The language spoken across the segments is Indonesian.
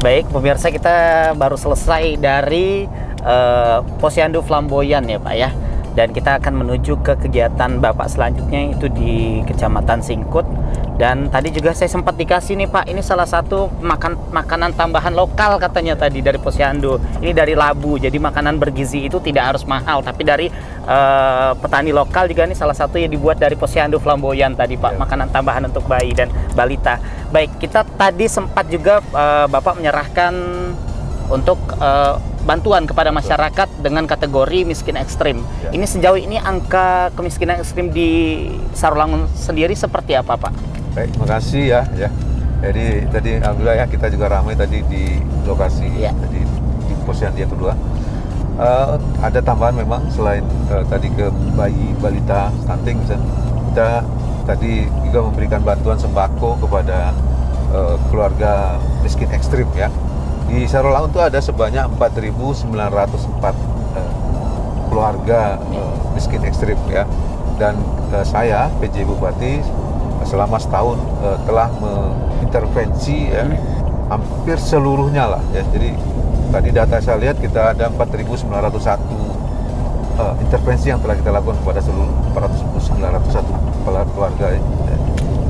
Baik, pemirsa, kita baru selesai dari Posyandu Flamboyan ya Pak ya. Dan kita akan menuju ke kegiatan Bapak selanjutnya, itu di Kecamatan Singkut. Dan tadi juga saya sempat dikasih nih Pak, ini salah satu makanan tambahan lokal katanya tadi dari Posyandu. Ini dari labu, jadi makanan bergizi itu tidak harus mahal, tapi dari petani lokal juga. Ini salah satu yang dibuat dari Posyandu Flamboyan tadi Pak, makanan tambahan untuk bayi dan balita. Baik, kita tadi sempat juga Bapak menyerahkan untuk bantuan kepada masyarakat dengan kategori miskin ekstrim. Ini sejauh ini angka kemiskinan ekstrim di Sarolangun sendiri seperti apa Pak? Baik, makasih ya. Jadi tadi alhamdulillah ya, kita juga ramai tadi di lokasi tadi di Posyandu yang kedua. Ada tambahan memang selain tadi ke bayi, balita, stunting, misalnya, kita tadi juga memberikan bantuan sembako kepada keluarga miskin ekstrim ya. Di Sarolangun itu ada sebanyak 4.904 keluarga miskin ekstrim ya. Dan saya PJ Bupati selama setahun telah mengintervensi ya, hampir seluruhnya lah ya. Jadi tadi data saya lihat kita ada 4.901 intervensi yang telah kita lakukan kepada seluruh 4.901 kepala keluarga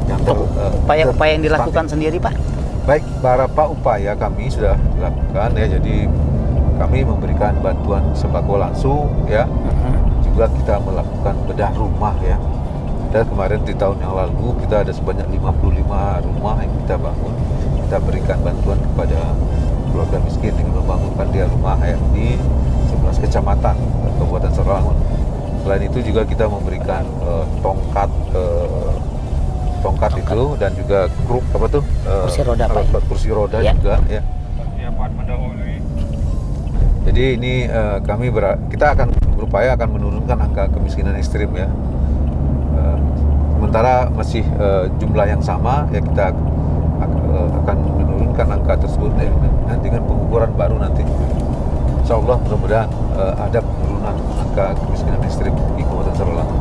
yang upaya yang dilakukan sendiri Pak? Baik, beberapa upaya kami sudah lakukan ya. Jadi kami memberikan bantuan sembako langsung ya. Juga kita melakukan bedah rumah ya. Dan kemarin di tahun yang lalu kita ada sebanyak 55 rumah yang kita bangun. Kita berikan bantuan kepada keluarga miskin dengan membangunkan dia rumah ya, di 11 kecamatan Kabupaten Sarolangun. Selain itu juga kita memberikan tongkat itu dan juga kruk apa tuh kursi roda Pak. Kursi roda juga ya. Jadi ini kita akan berupaya akan menurunkan angka kemiskinan ekstrim ya. Sementara masih jumlah yang sama ya, kita akan menurunkan angka tersebut ya, dengan pengukuran baru nanti. Insya Allah mudah-mudahan ada penurunan angka kemiskinan ekstrim di Kabupaten Sarolangun.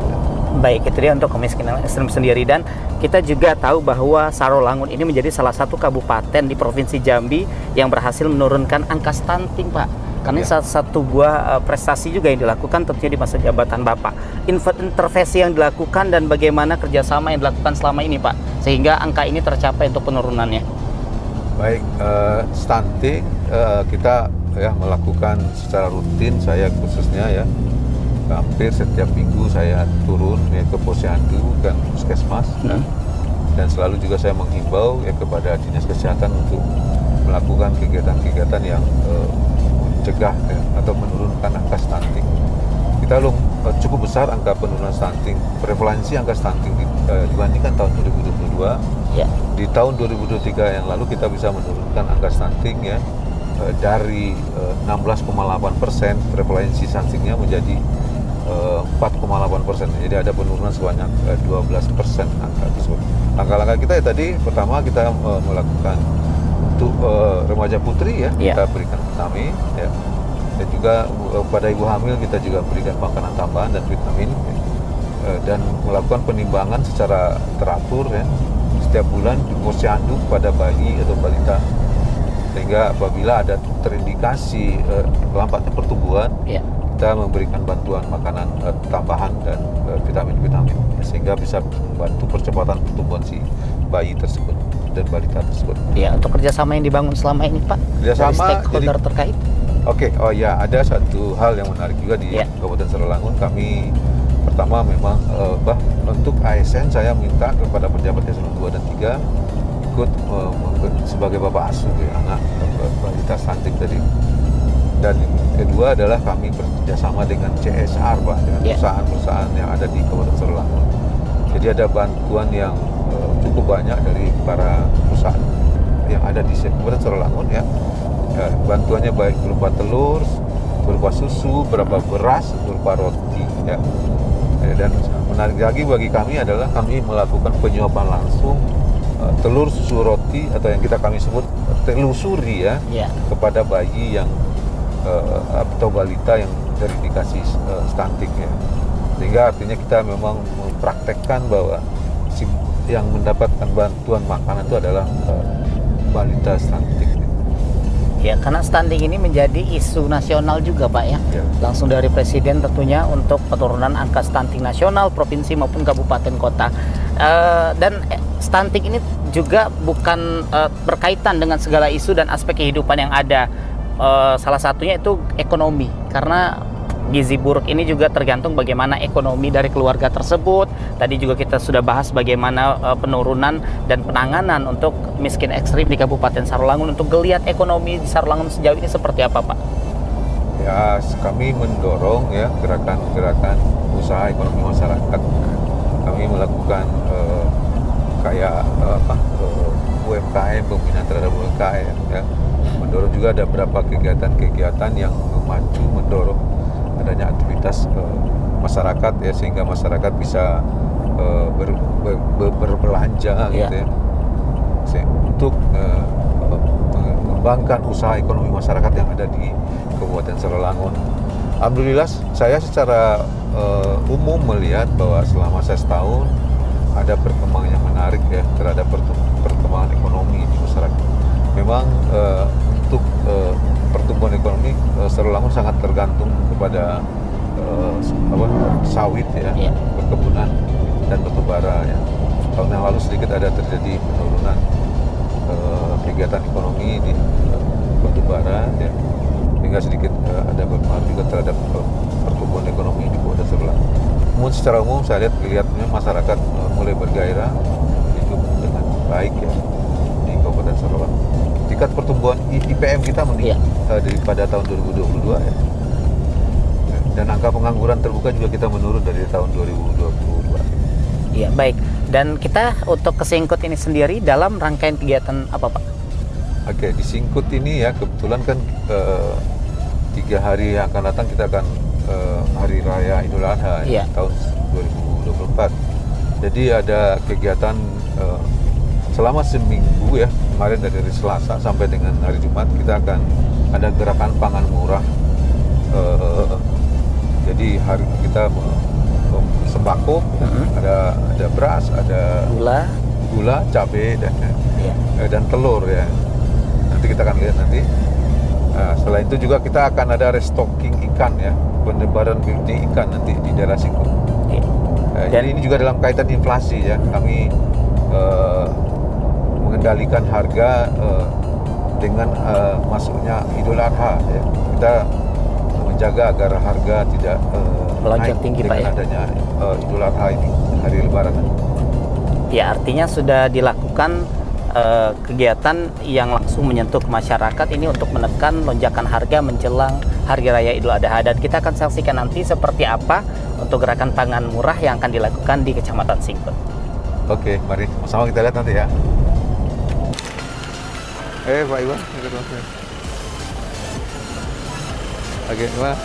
Baik, itu dia untuk kemiskinan ekstrim sendiri. Dan kita juga tahu bahwa Sarolangun ini menjadi salah satu kabupaten di Provinsi Jambi yang berhasil menurunkan angka stunting Pak. Karena salah satu buah prestasi juga yang dilakukan tentunya di masa jabatan Bapak. Intervensi yang dilakukan dan bagaimana kerjasama yang dilakukan selama ini Pak, sehingga angka ini tercapai untuk penurunannya. Baik, stunting kita ya melakukan secara rutin, saya khususnya ya. Hampir setiap minggu saya turun ya ke Posyandu dan Puskesmas dan selalu juga saya menghimbau ya kepada Dinas Kesehatan untuk melakukan kegiatan-kegiatan yang mencegah ya, atau menurunkan angka stunting. Kita cukup besar angka penurunan stunting, prevalensi angka stunting dibandingkan tahun 2022. Di tahun 2023 yang lalu kita bisa menurunkan angka stunting ya dari 16,8%, prevalensi stuntingnya menjadi 4,8%. Jadi ada penurunan sebanyak 12% angka tersebut. Langkah-langkah kita ya tadi, pertama kita melakukan untuk remaja putri ya, kita berikan vitamin ya. Dan juga pada ibu hamil kita juga berikan makanan tambahan dan vitamin ya. Dan melakukan penimbangan secara teratur ya, setiap bulan di Posyandu pada bayi atau balita, sehingga apabila ada terindikasi lambatnya pertumbuhan, kita memberikan bantuan makanan tambahan dan vitamin-vitamin sehingga bisa membantu percepatan pertumbuhan si bayi tersebut dan balita tersebut. Ya, untuk kerjasama yang dibangun selama ini Pak, kerjasama dari stakeholder terkait. Oh ya, ada satu hal yang menarik juga di Kabupaten Sarolangun. Kami pertama memang untuk ASN saya minta kepada pejabat eselon 2 dan 3 ikut sebagai bapak asuh ya, anak balita stunting tadi. Dan yang kedua adalah kami bekerjasama dengan CSR Pak, dengan perusahaan-perusahaan yang ada di Kabupaten Sarolangun. Jadi ada bantuan yang cukup banyak dari para perusahaan yang ada di Kabupaten Sarolangun ya. Bantuannya baik berupa telur, berupa susu, berupa beras, berupa roti ya. Dan menarik lagi bagi kami adalah kami melakukan penyuapan langsung telur, susu, roti atau yang kami sebut telusuri ya, kepada bayi yang atau balita yang terindikasi stunting ya. Sehingga artinya kita memang mempraktekkan bahwa yang mendapatkan bantuan makanan itu adalah balita stunting. Ya, karena stunting ini menjadi isu nasional juga, Pak ya. Ya. Langsung dari Presiden tentunya untuk penurunan angka stunting nasional, provinsi maupun kabupaten kota. Dan stunting ini juga bukan berkaitan dengan segala isu dan aspek kehidupan yang ada. Salah satunya itu ekonomi, karena gizi buruk ini juga tergantung bagaimana ekonomi dari keluarga tersebut. Tadi juga kita sudah bahas bagaimana penurunan dan penanganan untuk miskin ekstrim di Kabupaten Sarolangun. Untuk geliat ekonomi di Sarolangun sejauh ini seperti apa, Pak? Ya, kami mendorong ya gerakan-gerakan usaha ekonomi masyarakat. Kami melakukan UMKM, pembinaan terhadap UMKM ya. Mendorong juga ada beberapa kegiatan-kegiatan yang memacu, mendorong adanya aktivitas masyarakat ya, sehingga masyarakat bisa berbelanja gitu ya, untuk mengembangkan usaha ekonomi masyarakat yang ada di Kabupaten Sarolangun. Alhamdulillah, saya secara umum melihat bahwa selama saya setahun ada perkembangan yang menarik ya terhadap perkembangan ekonomi di masyarakat. Memang untuk pertumbuhan ekonomi Sarolangun sangat tergantung kepada sawit ya, perkebunan dan batubara ya. Tahun yang lalu sedikit ada terjadi penurunan kegiatan ekonomi di batubara ya, sehingga sedikit ada berpengaruh juga terhadap pertumbuhan ekonomi di Kabupaten Sarolangun. Namun secara umum saya lihat masyarakat mulai bergairah hidup dengan baik ya di Kabupaten Sarolangun. Tingkat pertumbuhan IPM kita meningkat daripada tahun 2022 ya. Dan angka pengangguran terbuka juga kita menurun dari tahun 2022. Iya, baik. Dan kita untuk ke Singkut ini sendiri dalam rangkaian kegiatan apa, Pak? Oke, di Singkut ini ya kebetulan kan 3 hari yang akan datang kita akan Hari Raya Idul Adha ya, tahun 2024. Jadi ada kegiatan selama seminggu ya, kemarin dari hari Selasa sampai dengan hari Jumat kita akan ada gerakan pangan murah. Jadi hari kita sembako, ada beras, ada gula, cabai dan telur ya. Nanti kita akan lihat nanti. Nah, setelah itu juga kita akan ada restocking ikan ya, penebaran bibit ikan nanti di daerah Singkut. Jadi ini juga dalam kaitan inflasi ya, kami mengendalikan harga dengan masuknya Idul Adha ya. Kita menjaga agar harga tidak melonjak naik tinggi, dengan Pak ya. adanya Idul Adha ini, hari Lebaran. Ya, artinya sudah dilakukan kegiatan yang langsung menyentuh masyarakat ini untuk menekan lonjakan harga menjelang Hari Raya Idul Adha. Dan kita akan saksikan nanti seperti apa untuk gerakan pangan murah yang akan dilakukan di Kecamatan Singkut. Oke, mari sama-sama kita lihat nanti ya. Pak Iwan, ikut masuk. Oke, gimana?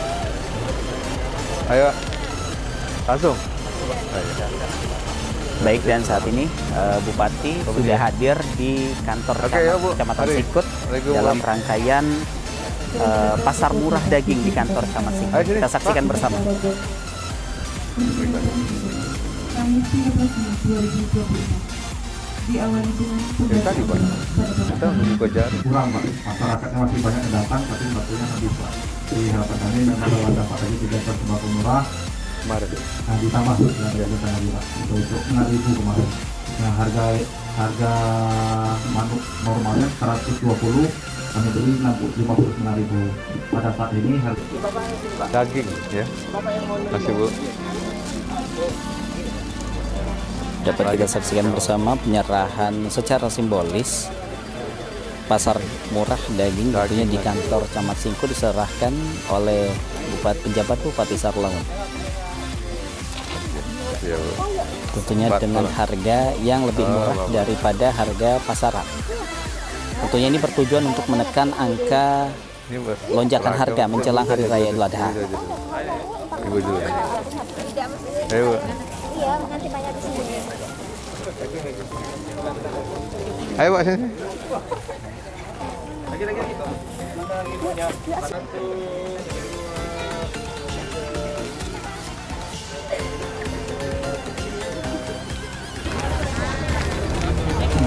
Ayo, langsung. Baik, dan saat ini Bupati sudah hadir di kantor Kecamatan Singkut dalam rangkaian pasar murah daging di kantor Kecamatan Singkut. Kita saksikan bersama. Kamis 13 Mei 2024 diawali dengan tadi Pak, kita membuka jari. Kurang Pak, masyarakatnya masih banyak yang datang, tapi waktunya habis Pak. Jadi harapan kami memang kalau dapat lagi 3 sembako murah Kemarin. Nah, ditambah tuh dengan kegiatan tadi Pak, untuk 6.000 kemarin. Nah, harga manuk normalnya 120, kami beli 59.000. Pada saat ini harga Daging ya. Kasih Bu. Dapat kita saksikan bersama penyerahan secara simbolis pasar murah daging tentunya di kantor Camat Singkut diserahkan oleh penjabat Bupati Sarolangun. Tentunya dengan harga yang lebih murah daripada harga pasaran. Tentunya ini bertujuan untuk menekan angka lonjakan harga menjelang Hari Raya Idul Adha. Ibu dulu. Ayo. Iya, nanti banyak di sini. Ayo Pak sini.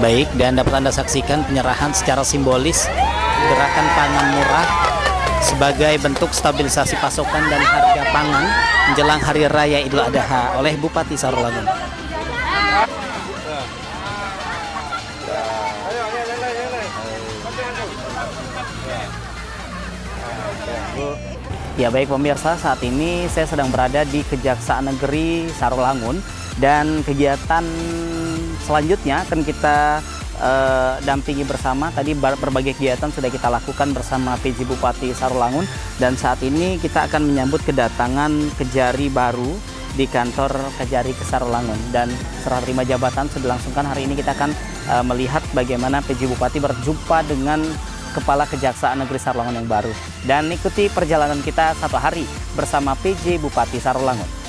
Baik, dan dapat Anda saksikan penyerahan secara simbolis gerakan pangan murah sebagai bentuk stabilisasi pasokan dan harga pangan menjelang Hari Raya Idul Adha oleh Bupati Sarolangun. Ya baik pemirsa, saat ini saya sedang berada di Kejaksaan Negeri Sarolangun dan kegiatan selanjutnya akan kita dampingi bersama. Tadi berbagai kegiatan sudah kita lakukan bersama PJ Bupati Sarolangun dan saat ini kita akan menyambut kedatangan Kejari baru di kantor Kejari ke Sarolangun dan serah terima jabatan sudah dilangsungkan. Hari ini kita akan melihat bagaimana PJ Bupati berjumpa dengan Kepala Kejaksaan Negeri Sarolangun yang baru dan ikuti perjalanan kita satu hari bersama PJ Bupati Sarolangun.